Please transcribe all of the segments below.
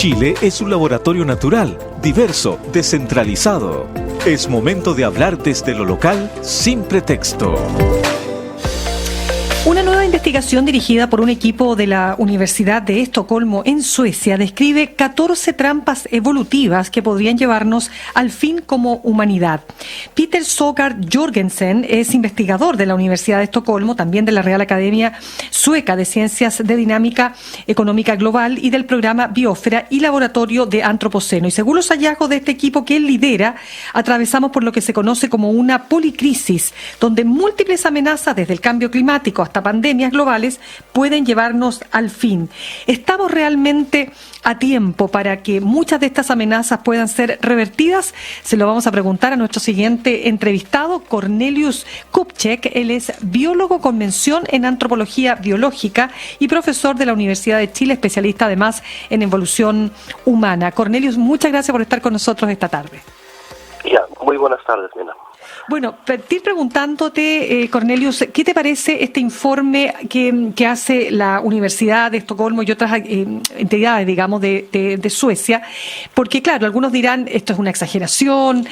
Chile es un laboratorio natural, diverso, descentralizado. Es momento de hablar desde lo local sin pretexto. Una nueva investigación dirigida por un equipo de la Universidad de Estocolmo en Suecia describe 14 trampas evolutivas que podrían llevarnos al fin como humanidad. Peter Sogard Jorgensen es investigador de la Universidad de Estocolmo, también de la Real Academia Sueca de Ciencias de Dinámica Económica Global y del programa Biosfera y Laboratorio de Antropoceno. Y según los hallazgos de este equipo que él lidera, atravesamos por lo que se conoce como una policrisis, donde múltiples amenazas desde el cambio climático hasta pandemias globales pueden llevarnos al fin. ¿Estamos realmente a tiempo para que muchas de estas amenazas puedan ser revertidas? Se lo vamos a preguntar a nuestro siguiente entrevistado, Cornelius Kupchek. Él es biólogo con mención en antropología biológica y profesor de la Universidad de Chile, especialista además en evolución humana. Cornelius, muchas gracias por estar con nosotros esta tarde. Ya, muy buenas tardes, Nena. Bueno, partir preguntándote, Cornelius, ¿qué te parece este informe que hace la Universidad de Estocolmo y otras entidades, digamos, de Suecia? Porque, claro, algunos dirán esto es una exageración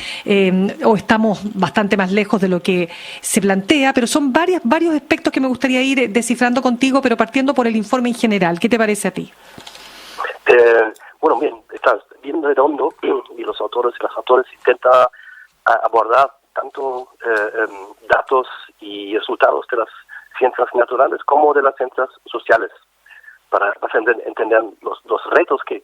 o estamos bastante más lejos de lo que se plantea, pero son varios aspectos que me gustaría ir descifrando contigo, pero partiendo por el informe en general. ¿Qué te parece a ti? Bueno, bien, estás bien redondo y los autores y las autores intentan abordar tanto datos y resultados de las ciencias naturales como de las ciencias sociales para entender los retos que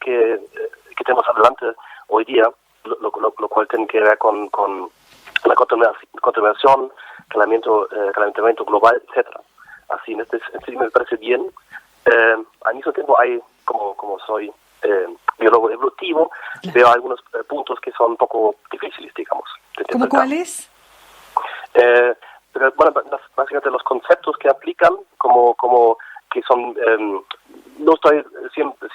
tenemos adelante hoy día, lo cual tiene que ver con la contaminación, calentamiento global, etcétera. Así, en este sentido me parece bien. Al mismo tiempo hay, como soy biólogo evolutivo, veo algunos puntos que son un poco difíciles, digamos. ¿Cómo cuáles? Pero bueno, básicamente los conceptos que aplican, como que son, no estoy siempre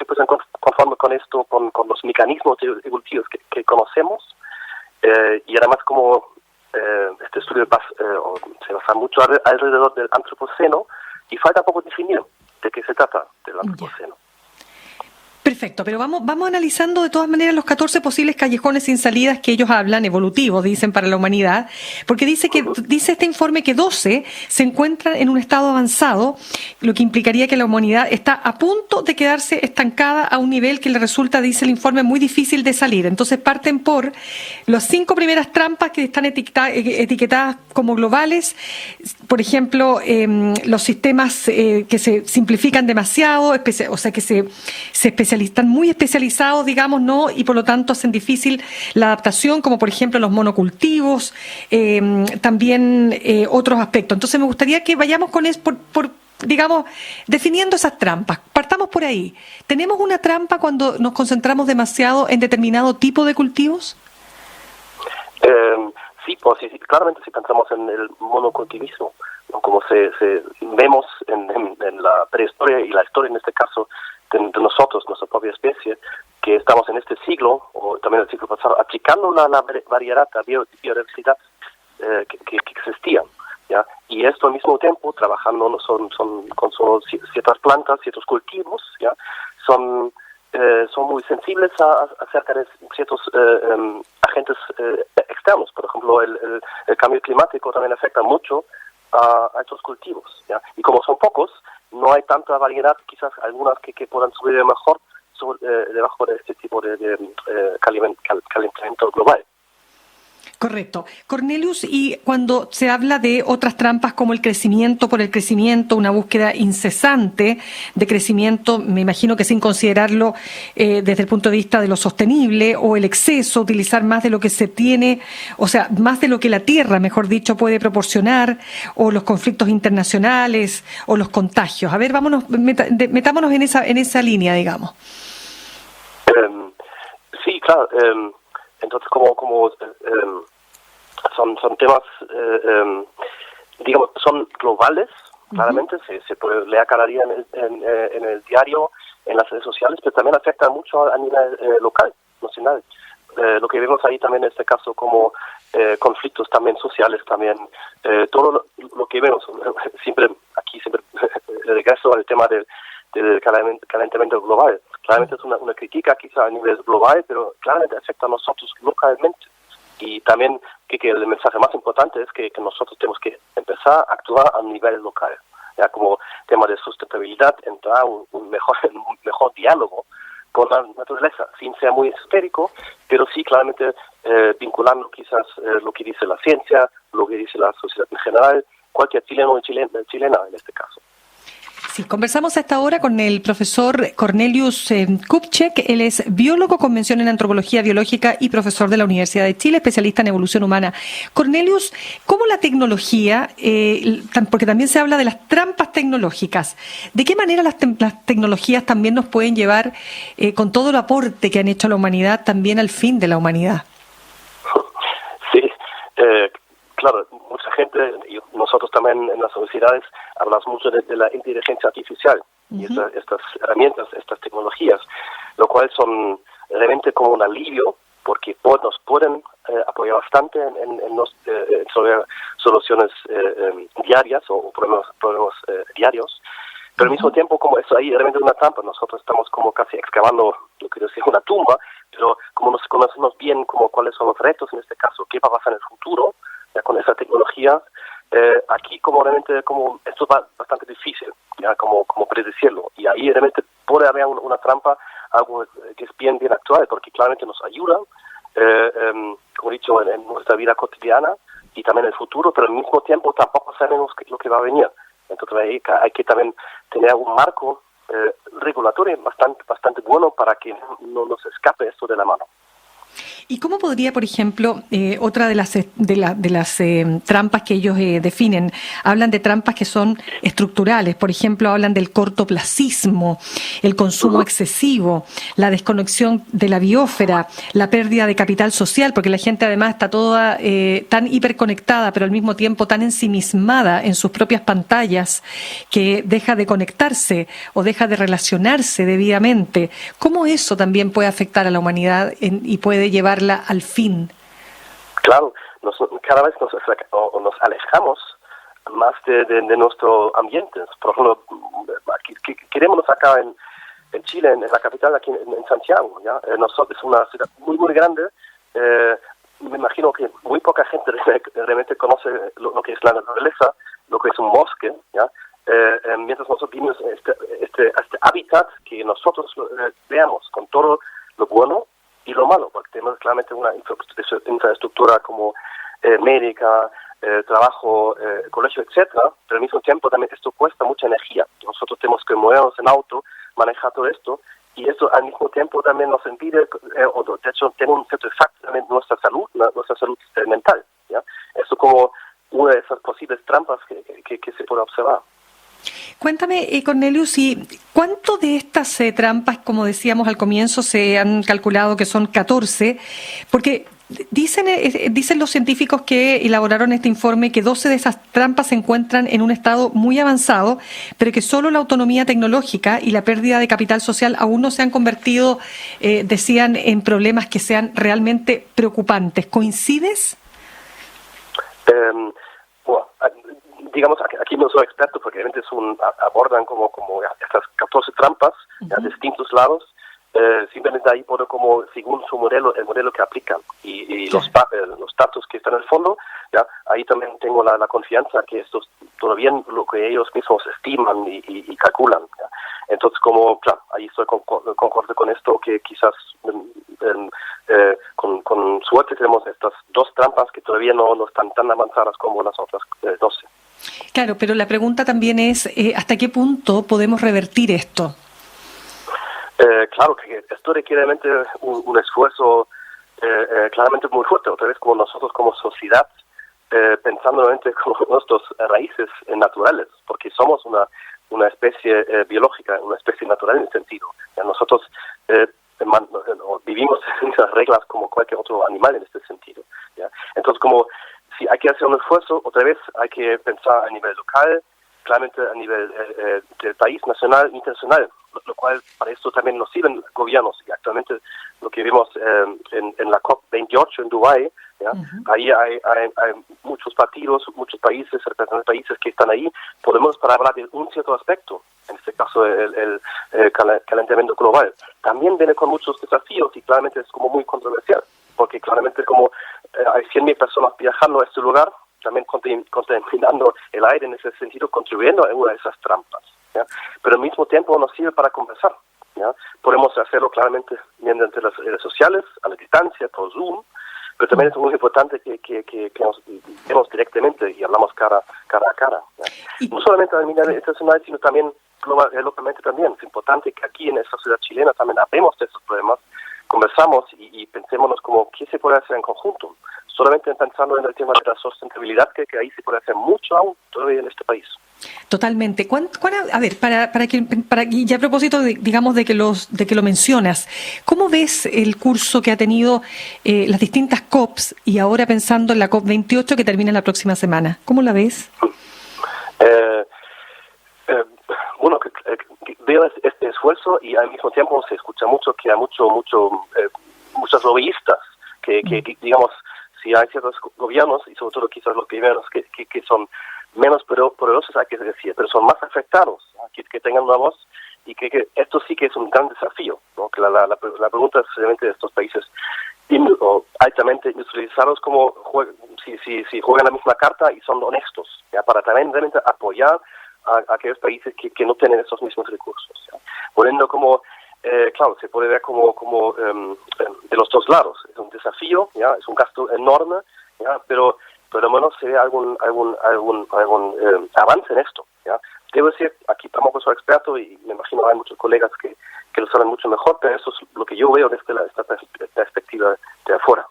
conforme con esto, con los mecanismos evolutivos que conocemos, y además como este estudio se basa mucho alrededor del antropoceno y falta poco definir de qué se trata del antropoceno. Perfecto, pero vamos analizando de todas maneras los 14 posibles callejones sin salidas que ellos hablan, evolutivos, dicen, para la humanidad, porque dice este informe que 12 se encuentran en un estado avanzado, lo que implicaría que la humanidad está a punto de quedarse estancada a un nivel que le resulta, dice el informe, muy difícil de salir. Entonces parten por las 5 primeras trampas que están etiquetadas como globales, por ejemplo, los sistemas que se simplifican demasiado, o sea, que se están muy especializados, digamos, ¿no? Y por lo tanto hacen difícil la adaptación, como por ejemplo los monocultivos, también otros aspectos. Entonces me gustaría que vayamos con eso, digamos, definiendo esas trampas. Partamos por ahí. ¿Tenemos una trampa cuando nos concentramos demasiado en determinado tipo de cultivos? Sí, pues sí, claramente si pensamos en el monocultivismo, ¿no? Como vemos en la prehistoria y la historia en este caso, de nosotros, nuestra propia especie, que estamos en este siglo, o también el siglo pasado, aplicando la variedad, la biodiversidad que existía, ¿ya? Y esto al mismo tiempo, trabajando con solo ciertas plantas, ciertos cultivos, ¿ya? Son muy sensibles acerca de ciertos agentes externos. Por ejemplo, el cambio climático también afecta mucho a estos cultivos, ¿ya? Y como son pocos, no hay tanta variedad, quizás algunas que puedan subir mejor debajo de este tipo de calentamiento global. Correcto. Cornelius, y cuando se habla de otras trampas como el crecimiento por el crecimiento, una búsqueda incesante de crecimiento, me imagino que sin considerarlo desde el punto de vista de lo sostenible, o el exceso, utilizar más de lo que se tiene, o sea, más de lo que la Tierra, mejor dicho, puede proporcionar, o los conflictos internacionales, o los contagios. A ver, metámonos en esa línea, digamos. Sí, claro. Entonces, como son temas, digamos, son globales, claramente, se puede leer cada día en el diario, en las redes sociales, pero también afecta mucho a nivel local, nacional. Lo que vemos ahí también en este caso como conflictos también sociales, también todo lo que vemos, siempre regreso al tema del calentamiento global. Claramente es una crítica quizá a nivel global, pero claramente afecta a nosotros localmente. Y también que el mensaje más importante es que nosotros tenemos que empezar a actuar a nivel local. Ya como tema de sustentabilidad, entrar un mejor diálogo con la naturaleza, sin ser muy esotérico, pero sí claramente vinculando quizás lo que dice la ciencia, lo que dice la sociedad en general, cualquier chileno o chilena en este caso. Sí, conversamos a esta hora con el profesor Cornelius Kupchek. Él es biólogo con mención en antropología biológica y profesor de la Universidad de Chile, especialista en evolución humana. Cornelius, ¿cómo la tecnología, porque también se habla de las trampas tecnológicas, de qué manera las tecnologías también nos pueden llevar, con todo el aporte que han hecho a la humanidad, también al fin de la humanidad? Sí, claro, mucha gente, y nosotros también en las universidades, hablamos mucho de la inteligencia artificial y estas herramientas, estas tecnologías, lo cual son realmente como un alivio, porque nos pueden apoyar bastante en soluciones diarias o problemas diarios, pero al mismo tiempo, como eso ahí realmente es una trampa, nosotros estamos como casi excavando, lo que decía, una tumba, pero como nos conocemos bien como cuáles son los retos en este caso, qué va a pasar en el futuro, ya con esa tecnología, aquí como realmente como esto va bastante difícil, ya como predecirlo, y ahí realmente puede haber una trampa, algo que es bien actual, porque claramente nos ayuda, como he dicho, en nuestra vida cotidiana y también en el futuro, pero al mismo tiempo tampoco sabemos lo que va a venir. Entonces hay que también tener un marco regulatorio bastante bueno para que no nos escape esto de la mano. ¿Y cómo podría, por ejemplo, otra de las trampas que ellos definen, hablan de trampas que son estructurales, por ejemplo, hablan del cortoplacismo, el consumo excesivo, la desconexión de la biosfera, la pérdida de capital social, porque la gente además está toda tan hiperconectada, pero al mismo tiempo tan ensimismada en sus propias pantallas que deja de conectarse o deja de relacionarse debidamente. ¿Cómo eso también puede afectar a la humanidad y puede llevarla al fin? Claro, cada vez nos alejamos más de nuestro ambiente. Por ejemplo, queremos acá en Chile, en la capital, aquí en Santiago, ¿ya? Nosotros es una ciudad muy grande. Me imagino que muy poca gente realmente conoce lo que es la naturaleza, lo que es un bosque, ¿ya? Mientras nosotros vimos este hábitat que nosotros veamos con todo lo bueno y lo malo, porque tenemos claramente una infraestructura como médica, trabajo, colegio, etcétera, pero al mismo tiempo también esto cuesta mucha energía. Nosotros tenemos que movernos en auto, manejar todo esto, y eso al mismo tiempo también nos impide, o de hecho tiene un cierto efecto también nuestra salud mental, ¿ya? Eso como una de esas posibles trampas que se puede observar. Cuéntame, Cornelius, ¿cuánto de estas trampas, como decíamos al comienzo, se han calculado que son 14? Porque dicen los científicos que elaboraron este informe que 12 de esas trampas se encuentran en un estado muy avanzado, pero que solo la autonomía tecnológica y la pérdida de capital social aún no se han convertido, decían, en problemas que sean realmente preocupantes. ¿Coincides? Digamos, aquí no soy experto porque realmente abordan como estas 14 trampas de distintos lados. Simplemente ahí puedo como, según su modelo, el modelo que aplican y los datos que están en el fondo, ya ahí también tengo la confianza que esto es todo bien lo que ellos mismos estiman y calculan, ¿ya? Entonces, como, claro, ahí estoy concuerdo con esto, que quizás con suerte tenemos estas 2 trampas que todavía no están tan avanzadas como las otras 12. Claro, pero la pregunta también es, ¿hasta qué punto podemos revertir esto? Claro que esto requiere realmente un esfuerzo claramente muy fuerte, otra vez como nosotros como sociedad, pensando realmente como nuestras raíces naturales, porque somos una especie biológica, una especie natural en ese sentido. Ya nosotros vivimos en las reglas como cualquier otro animal en este sentido, ¿ya? Entonces, como si hay que hacer un esfuerzo, otra vez hay que pensar a nivel local, claramente a nivel del país, nacional, internacional, lo cual para esto también nos sirven gobiernos. Y actualmente lo que vimos en la COP28 en Dubái, ¿ya? Ahí hay muchos partidos, muchos países, representantes de países que están ahí. Podemos para hablar de un cierto aspecto, en este caso el calentamiento global, también viene con muchos desafíos y claramente es como muy controversial, porque claramente como hay 100.000 personas viajando a este lugar, también contaminando el aire en ese sentido, contribuyendo a una de esas trampas, ¿ya? Pero al mismo tiempo nos sirve para conversar, ¿ya? Podemos hacerlo claramente mediante las redes sociales, a la distancia, por Zoom, pero también es muy importante que nos vemos directamente y hablamos cara a cara, ¿ya? No solamente a nivel internacional, sino también localmente también. Es importante que aquí en esta ciudad chilena también hablemos de estos problemas, conversamos y pensémonos como qué se puede hacer en conjunto. Solamente pensando en el tema de la sustentabilidad, que ahí se puede hacer mucho aún todavía en este país. Totalmente. A ver, y a propósito digamos de que lo mencionas, ¿cómo ves el curso que ha tenido las distintas COPs y ahora pensando en la COP 28 que termina la próxima semana? ¿Cómo la ves? Bueno, veo este esfuerzo y al mismo tiempo se escucha mucho que hay muchos lobbyistas que digamos, si hay ciertos gobiernos, y sobre todo quizás los primeros que son menos poderosos, hay que decir, pero son más afectados, ¿no? que tengan una voz, y que esto sí que es un gran desafío, ¿no? Que la pregunta es realmente de estos países altamente industrializados, como si juegan la misma carta y son honestos, ¿ya? Para también realmente apoyar a aquellos países que no tienen esos mismos recursos, ¿ya? Poniendo como claro, se puede ver como de los dos lados. Es un desafío, ¿ya? Es un gasto enorme, ¿ya? Pero por lo menos se ve algún avance en esto, ¿ya? Debo decir, aquí tampoco soy experto y me imagino hay muchos colegas que lo saben mucho mejor, pero eso es lo que yo veo desde esta perspectiva de afuera.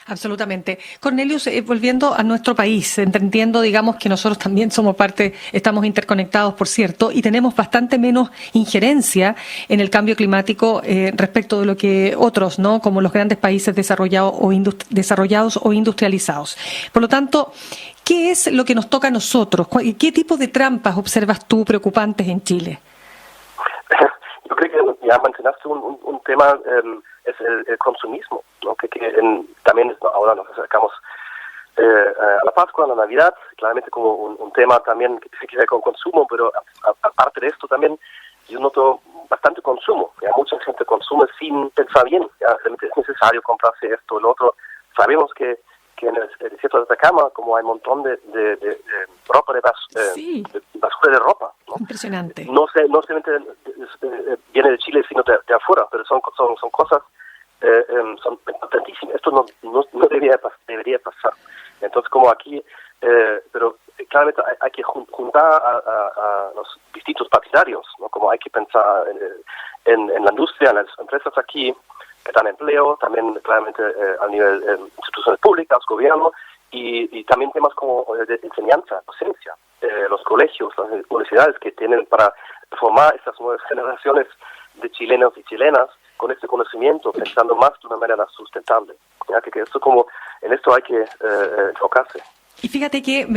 Absolutamente. Cornelius, volviendo a nuestro país, entendiendo, digamos, que nosotros también somos parte, estamos interconectados, por cierto, y tenemos bastante menos injerencia en el cambio climático respecto de lo que otros, ¿no? Como los grandes países desarrollados o industrializados. Por lo tanto, ¿qué es lo que nos toca a nosotros? ¿Qué tipo de trampas observas tú preocupantes en Chile? Yo creo que ya mencionaste un tema, es el consumismo, ¿no? También ahora nos acercamos a la Pascua, a la Navidad, claramente como un tema también que tiene que ver con consumo, pero aparte de esto también yo noto bastante consumo, ¿ya? Mucha gente consume sin pensar bien, ¿ya? Realmente es necesario comprarse esto o lo otro. Sabemos que en el desierto de Atacama, como hay un montón de ropa sí, basura de ropa, ¿no? Impresionante. No solamente viene de Chile, sino de afuera, pero son cosas son importantísimas. Esto no debería pasar. Entonces, como aquí, pero claramente hay que juntar a los distintos partidarios, ¿no? Como hay que pensar en la industria, en las empresas aquí, que dan empleo, también claramente a nivel instituciones públicas, gobierno, y también temas como de enseñanza, docencia, los colegios, las universidades que tienen para formar estas nuevas generaciones de chilenos y chilenas con este conocimiento, pensando más de una manera sustentable. ¿Ya? Que esto como en esto hay que enfocarse. Y fíjate que,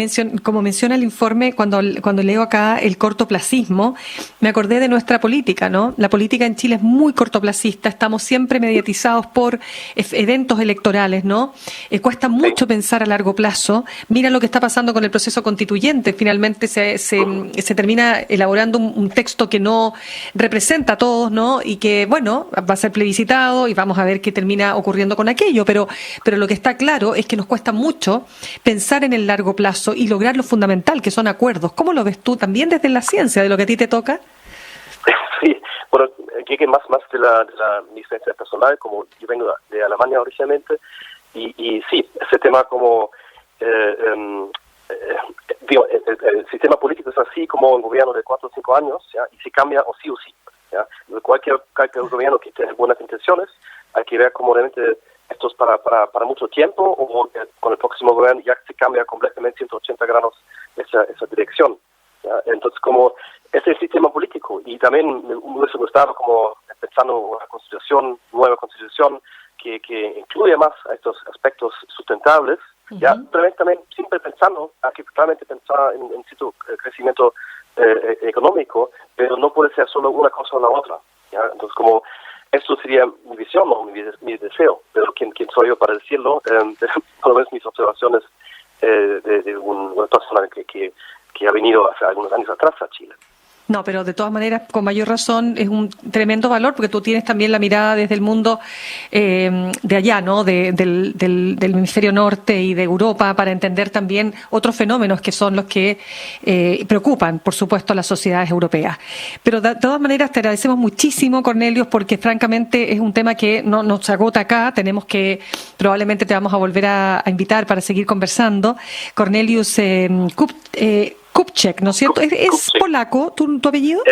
como menciona el informe, cuando leo acá el cortoplacismo, me acordé de nuestra política, ¿no? La política en Chile es muy cortoplacista, estamos siempre mediatizados por eventos electorales, ¿no? Cuesta mucho pensar a largo plazo. Mira lo que está pasando con el proceso constituyente. Finalmente se termina elaborando un texto que no representa a todos, ¿no? Y que, bueno, va a ser plebiscitado y vamos a ver qué termina ocurriendo con aquello. Pero lo que está claro es que nos cuesta mucho pensar en el largo plazo y lograr lo fundamental, que son acuerdos. ¿Cómo lo ves tú también desde la ciencia, de lo que a ti te toca? Sí, bueno, llegué más de mi experiencia personal, como yo vengo de Alemania originalmente, y sí, ese tema como digo, el sistema político es así como un gobierno de 4 o 5 años, ¿ya? Y se cambia o sí, ¿ya? Cualquier gobierno que tiene buenas intenciones, hay que ver cómo realmente esto es para mucho tiempo, o con el próximo gobierno ya se cambia completamente 180 grados esa dirección, ¿ya? Entonces, como ese es el sistema político, y también me hubiese gustado como pensando una nueva constitución que incluya más a estos aspectos sustentables, ya, pero también siempre pensando, hay que claramente pensar en cierto crecimiento económico, pero no puede ser solo una cosa o la otra, ¿ya? Entonces, como esto sería mi visión o mi deseo, pero ¿quién soy yo para decirlo? Por lo menos mis observaciones de una persona que ha venido hace algunos años atrás a Chile. No, pero de todas maneras, con mayor razón, es un tremendo valor porque tú tienes también la mirada desde el mundo de allá, ¿no? Del hemisferio norte y de Europa para entender también otros fenómenos que son los que preocupan, por supuesto, a las sociedades europeas. Pero de todas maneras te agradecemos muchísimo, Cornelius, porque francamente es un tema que no nos agota acá. Probablemente te vamos a volver a invitar para seguir conversando. Cornelius Kupczyk, ¿no es cierto? ¿Es Kupczyk. polaco tu apellido?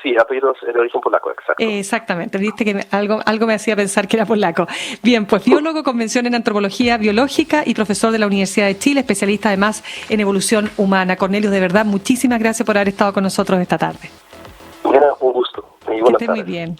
Sí, apellidos de origen polaco, exacto. Exactamente, viste que algo me hacía pensar que era polaco. Bien, pues biólogo, convención en antropología biológica y profesor de la Universidad de Chile, especialista además en evolución humana. Cornelius, de verdad, muchísimas gracias por haber estado con nosotros esta tarde. Bien, un gusto. Y buenas Que esté muy tardes. bien.